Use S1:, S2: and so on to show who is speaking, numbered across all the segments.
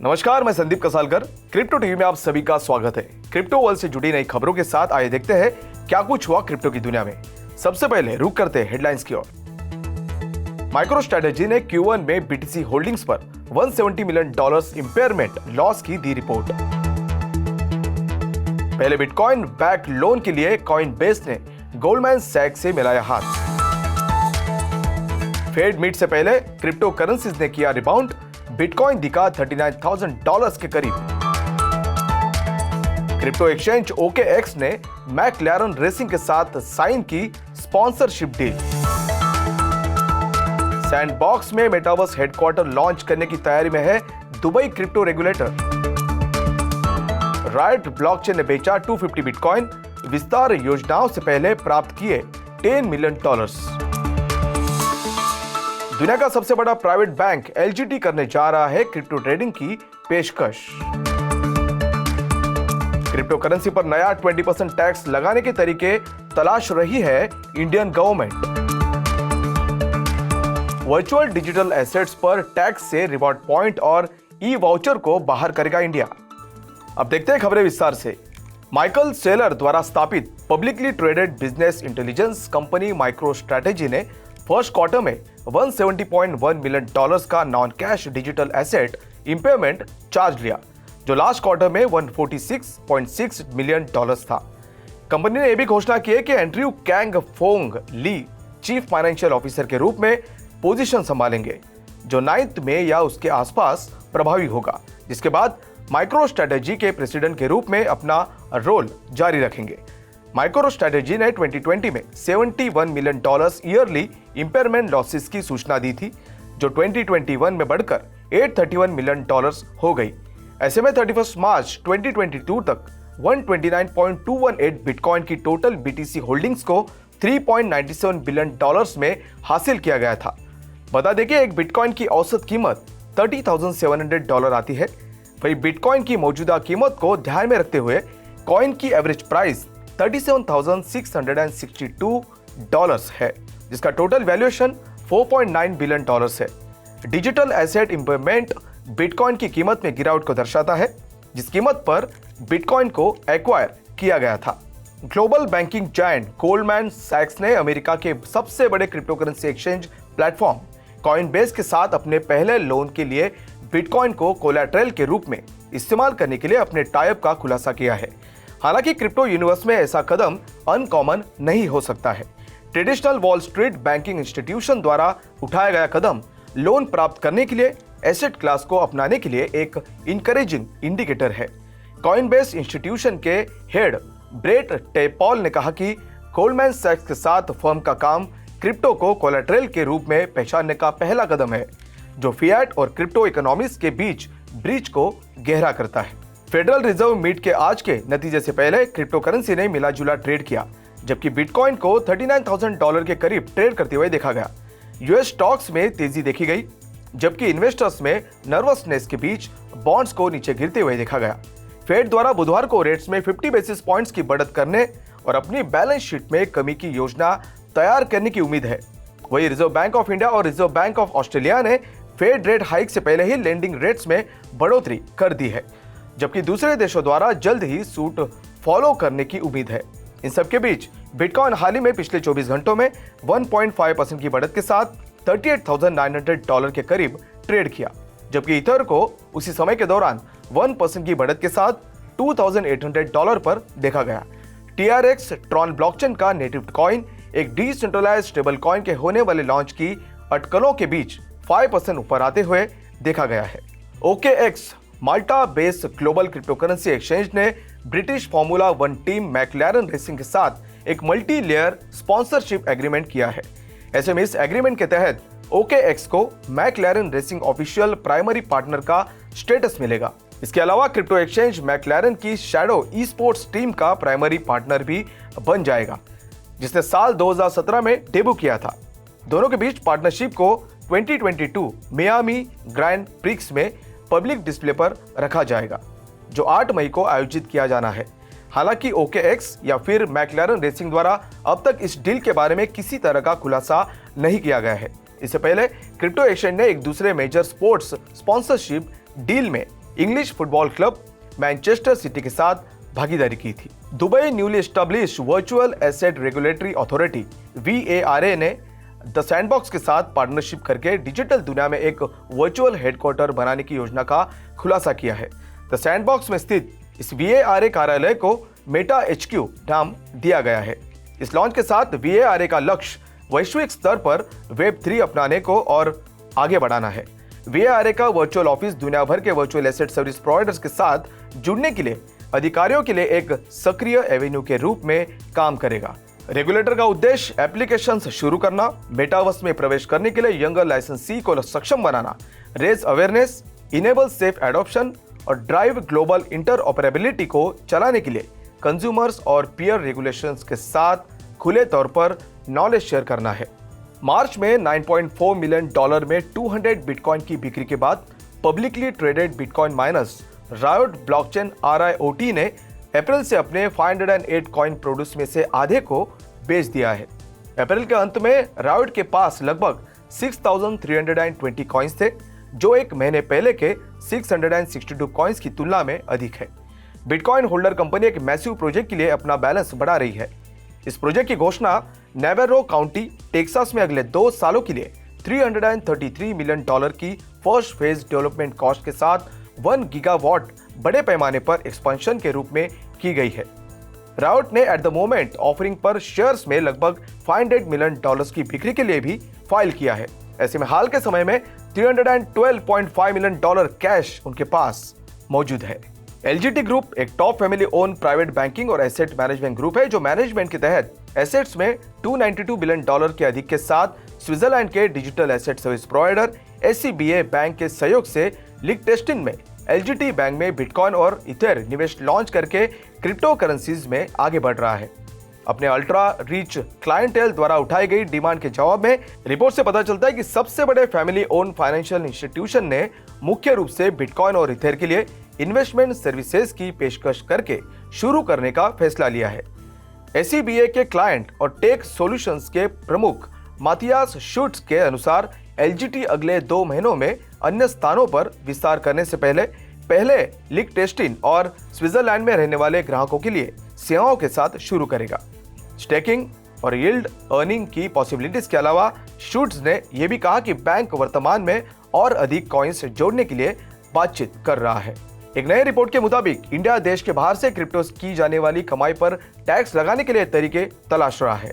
S1: नमस्कार, मैं Sandeep कसालकर। Crypto TV में आप सभी का स्वागत है। क्रिप्टो वर्ल्ड से जुड़ी नई खबरों के साथ आइए देखते हैं क्या कुछ हुआ क्रिप्टो की दुनिया में। सबसे पहले रुक करते हैं हेडलाइंस की ओर। माइक्रोस्ट्रैटेजी ने Q1 में BTC होल्डिंग्स पर $170 मिलियन इंपेयरमेंट लॉस की दी रिपोर्ट। पहले बिटकॉइन बैक लोन के लिए कॉइनबेस ने गोल्डमैन सैक्स से मिलाया हाथ। फेड मीट से पहले क्रिप्टो करेंसीज ने किया रिबाउंड, बिटकॉइन दिखा $39,000 के करीब। क्रिप्टो एक्सचेंज OKX ने मैकलैरन रेसिंग के साथ साइन की स्पॉन्सरशिप डील। सैंडबॉक्स में मेटावर्स हेडक्वार्टर लॉन्च करने की तैयारी में है Dubai crypto regulator. Right blockchain ने बेचा 250 बिटकॉइन, विस्तार योजनाओं से पहले प्राप्त किए $10 मिलियन। दुनिया का सबसे बड़ा प्राइवेट बैंक LGT करने जा रहा है क्रिप्टो ट्रेडिंग की पेशकश। क्रिप्टो करेंसी पर नया 20% टैक्स लगाने के तरीके तलाश रही है Indian government. Virtual digital assets पर टैक्स से रिवॉर्ड पॉइंट और ई वाउचर को बाहर करेगा इंडिया। अब देखते हैं खबरें विस्तार से। माइकल सेलर द्वारा स्थापित publicly traded business intelligence company MicroStrategy ने फर्स्ट क्वार्टर में $170.1 मिलियन का non cash digital asset impairment charge लिया, जो लास्ट क्वार्टर में $146.6 मिलियन था। कंपनी ने यह भी घोषणा की है कि एंड्रयू कैंग फोंग ली चीफ फाइनेंशियल ऑफिसर के रूप में पोजीशन संभालेंगे, जो 9 मई या उसके आसपास प्रभावी होगा, जिसके बाद माइक्रोस्ट्रैटेजी के प्रेसिडेंट के रूप में अपना रोल जारी रखेंगे। माइक्रोस्ट्रैटेजी ने 2020 में $71 मिलियन ईयरली इंपेयरमेंट लॉसेस की सूचना दी थी, जो 2021 में बढ़कर $831 मिलियन हो गई। ऐसे में 31 मार्च 2022 तक 129.218 बिटकॉइन की टोटल BTC होल्डिंग्स को $3.97 बिलियन में हासिल किया गया था। बता दें कि एक बिटकॉइन की औसत कीमत $30,700 आती है। वही बिटकॉइन की मौजूदा कीमत को ध्यान में रखते हुए कॉइन की एवरेज प्राइस $37,662 है, जिसका टोटल वैल्यूएशन $4.9 बिलियन है। डिजिटल एसेट इंपेयरमेंट बिटकॉइन की कीमत में गिरावट को दर्शाता है, जिस कीमत पर बिटकॉइन को एक्वायर किया गया था। ग्लोबल बैंकिंग जायंट गोल्डमैन सैक्स ने अमेरिका के सबसे बड़े crypto currency exchange platform Coinbase के साथ अपने पहले लोन के लिए बिटकॉइन को कोलैटरल के रूप में इस्तेमाल करने के लिए अपने टाइप का खुलासा किया है। हालांकि क्रिप्टो यूनिवर्स में ऐसा कदम अनकॉमन नहीं हो सकता है। Traditional wall street banking institution द्वारा उठाया गया कदम लोन प्राप्त करने के लिए एसेट क्लास को अपनाने के लिए एक इनकरेजिंग इंडिकेटर है। कॉइनबेस इंस्टीट्यूशन के हेड ब्रेट टेपॉल ने कहा कि गोल्डमैन सैक्स के साथ फर्म का काम क्रिप्टो को कोलैटरल के रूप में पहचानने का पहला कदम है, जो फिएट और क्रिप्टो इकोनॉमीज के बीच ब्रिज को गहरा करता है। फेडरल रिजर्व मीट के आज के नतीजे से पहले क्रिप्टो करेंसी ने मिला जुला ट्रेड किया, जबकि बिटकॉइन को $39,000 के करीब ट्रेड करते हुए देखा गया। यूएस स्टॉक्स में तेजी देखी गई, जबकि इन्वेस्टर्स में नर्वसनेस के बीच बॉन्ड्स को नीचे गिरते हुए देखा गया। फेड द्वारा बुधवार को रेट्स में 50 बेसिस पॉइंट्स की बढ़त करने और अपनी बैलेंस शीट में कमी की योजना तैयार करने की उम्मीद है। वहीं रिजर्व बैंक ऑफ इंडिया और रिजर्व बैंक ऑफ ऑस्ट्रेलिया ने फेड रेट हाइक से पहले ही लेंडिंग रेट्स में बढ़ोतरी कर दी है, जबकि दूसरे देशों द्वारा जल्द ही सूट फॉलो करने की उम्मीद है। इन सबके बीच बिटकॉइन हाल ही में पिछले 24 घंटों में 1.5% की बढ़त के साथ $38,900 के करीब ट्रेड किया, जबकि ईथर को उसी समय के दौरान 1% की बढ़त के साथ $2,800 पर देखा गया। TRX ट्रॉन ब्लॉकचेन का नेटिव कॉइन एक डिसेंट्रलाइज्ड स्टेबल कॉइन के होने वाले लॉन्च की अटकलों के बीच 5% ऊपर आते हुए देखा गया है। OKX Malta based global cryptocurrency exchange ने British formula 1 team McLaren racing के साथ एक मल्टी लेयर स्पॉन्सरशिप एग्रीमेंट किया है। ऐसे में इस एग्रीमेंट के तहत OKX को McLaren racing official primary partner का स्टेटस मिलेगा। इसके अलावा क्रिप्टो एक्सचेंज मैकलैरन की शैडो ई स्पोर्ट्स टीम का प्राइमरी पार्टनर भी बन जाएगा, जिसने साल 2017 में डेब्यू किया था। दोनों के बीच पार्टनरशिप को 2022 मियामी ग्रैंड प्रिक्स में पब्लिक डिस्प्ले पर रखा जाएगा, जो 8 मई को आयोजित किया जाना है। हालांकि OKX या फिर मैकलैरन रेसिंग द्वारा अब तक इस डील के बारे में किसी तरह का खुलासा नहीं किया गया है। इससे पहले क्रिप्टो एक्सचेंज ने एक दूसरे मेजर स्पोर्ट्स स्पॉन्सरशिप डील में English football club Manchester city के साथ भागीदारी की थी। Dubai newly established virtual asset regulatory authority VARA ने द सैंडबॉक्स के साथ पार्टनरशिप करके डिजिटल दुनिया में एक वर्चुअल हेडक्वार्टर बनाने की योजना का खुलासा किया है। द सैंडबॉक्स में स्थित इस VARA कार्यालय को मेटा HQ नाम दिया गया है। इस लॉन्च के साथ VARA का लक्ष्य वैश्विक स्तर पर Web3 अपनाने को और आगे बढ़ाना है। VARA का वर्चुअल ऑफिस दुनिया भर के वर्चुअल एसेट सर्विस प्रोवाइडर्स के साथ जुड़ने के लिए अधिकारियों के लिए एक सक्रिय एवेन्यू के रूप में काम करेगा। रेगुलेटर का उद्देश्य एप्लीकेशंस शुरू करना, मेटावर्स में प्रवेश करने के लिए यंगर लाइसेंसी को सक्षम बनाना, raise awareness, enable safe adoption और ड्राइव ग्लोबल इंटरऑपरेबिलिटी को चलाने के लिए कंज्यूमर्स और पीयर रेगुलेशंस के साथ खुले तौर पर नॉलेज शेयर करना है। मार्च में $9.4 मिलियन में 200 बिटकॉइन की बिक्री के बाद publicly traded bitcoin miners Riot Blockchain RIOT ने अप्रैल से अपने 508 कॉइन प्रोड्यूस में से आधे को बेच दिया है। अप्रैल के अंत में रायोट के पास लगभग 6,320 कॉइन्स थे, जो एक महीने पहले के 662 कॉइन्स की तुलना में अधिक है। बिटकॉइन होल्डर कंपनी एक मैसिव प्रोजेक्ट के लिए अपना बैलेंस बढ़ा रही है। इस प्रोजेक्ट की घोषणा नेवेरो काउंटी, टेक्सास में अगले 2 सालों के लिए $333 मिलियन की फर्स्ट फेज डेवलपमेंट कॉस्ट के साथ 1 गीगावाट बड़े पैमाने पर एक्सपेंशन के रूप में की गई है। रायोट ने एट द मोमेंट ऑफरिंग पर शेयर्स में लगभग $500 मिलियन की बिक्री के लिए भी फाइल किया है। ऐसे में हाल के समय में $312.5 मिलियन कैश उनके पास मौजूद है। LGT ग्रुप एक top family own private banking और एसेट मैनेजमेंट ग्रुप है, जो मैनेजमेंट के तहत एसेट्स में $292 बिलियन के अधिक के साथ स्विट्जरलैंड के digital asset service provider SCBA bank के सहयोग से लिक्टेस्टिन में LGT बैंक में बिटकॉइन और इथर निवेश लॉन्च करके क्रिप्टो करेंसीज में आगे बढ़ रहा है। अपने अल्ट्रा रिच क्लाइंटेल द्वारा उठाई गई डिमांड के जवाब में रिपोर्ट से पता चलता है कि सबसे बड़े फैमिली ओन फाइनेंशियल इंस्टीट्यूशन ने मुख्य रूप से बिटकॉइन और इथर के लिए इन्वेस्टमेंट सर्विसेज की पेशकश करके शुरू करने का फैसला लिया है। SCBA के क्लाइंट और टेक सॉल्यूशंस के प्रमुख माथियास शुट्स के अनुसार LGT अगले 2 महीनों में अन्य स्थानों पर विस्तार करने से पहले लिक्टेस्टिन और स्विट्जरलैंड में रहने वाले ग्राहकों के लिए सेवाओं के साथ शुरू करेगा। स्टेकिंग और यील्ड अर्निंग की पॉसिबिलिटीज के अलावा शुट्स ने यह भी कहा कि बैंक वर्तमान में और अधिक कॉइन्स जोड़ने के लिए बातचीत कर रहा है। एक नई रिपोर्ट के मुताबिक इंडिया देश के बाहर से क्रिप्टो की जाने वाली कमाई पर टैक्स लगाने के लिए तरीके तलाश रहा है।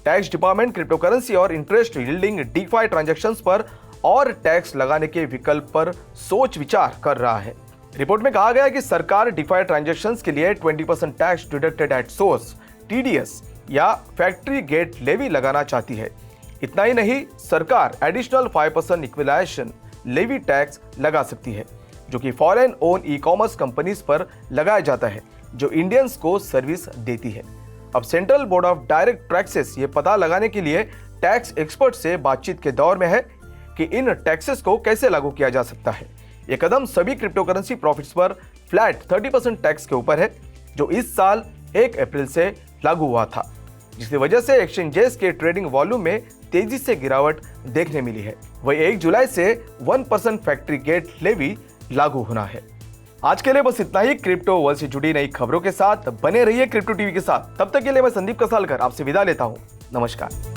S1: टैक्स डिपार्टमेंट क्रिप्टो करेंसी और इंटरेस्ट यील्डिंग DeFi ट्रांजैक्शंस पर और टैक्स लगाने के विकल्प पर सोच विचार कर रहा है। रिपोर्ट में कहा गया है कि सरकार DeFi ट्रांजैक्शंस के लिए 20% tax deducted at source TDS या फैक्ट्री गेट लेवी लगाना चाहती है। इतना ही नहीं, सरकार एडिशनल 5% इक्विलाइजेशन लेवी टैक्स लगा सकती है, जो कि फॉरेन ओन ई-कॉमर्स कंपनीज पर लगाया जाता है जो इंडियंस को सर्विस देती है। अब central board of direct taxes ये पता लगाने के लिए टैक्स एक्सपर्ट से बातचीत के दौर में है कि इन टैक्सेस को कैसे लागू किया जा सकता है। ये कदम सभी क्रिप्टो करेंसी प्रॉफिट्स पर फ्लैट 30% टैक्स के ऊपर है, जो इस साल 1 अप्रैल से लागू हुआ था, जिसकी वजह से एक्सचेंजेस के ट्रेडिंग वॉल्यूम में तेजी से गिरावट देखने मिली है। वही 1 जुलाई से 1% फैक्ट्री गेट लेवी लागू होना है। आज के लिए बस इतना ही। क्रिप्टो वर्ल्ड से जुड़ी नई खबरों के साथ बने रहिए क्रिप्टो टीवी के साथ। तब तक के लिए मैं संदीप कसालकर आपसे विदा लेता हूं। नमस्कार।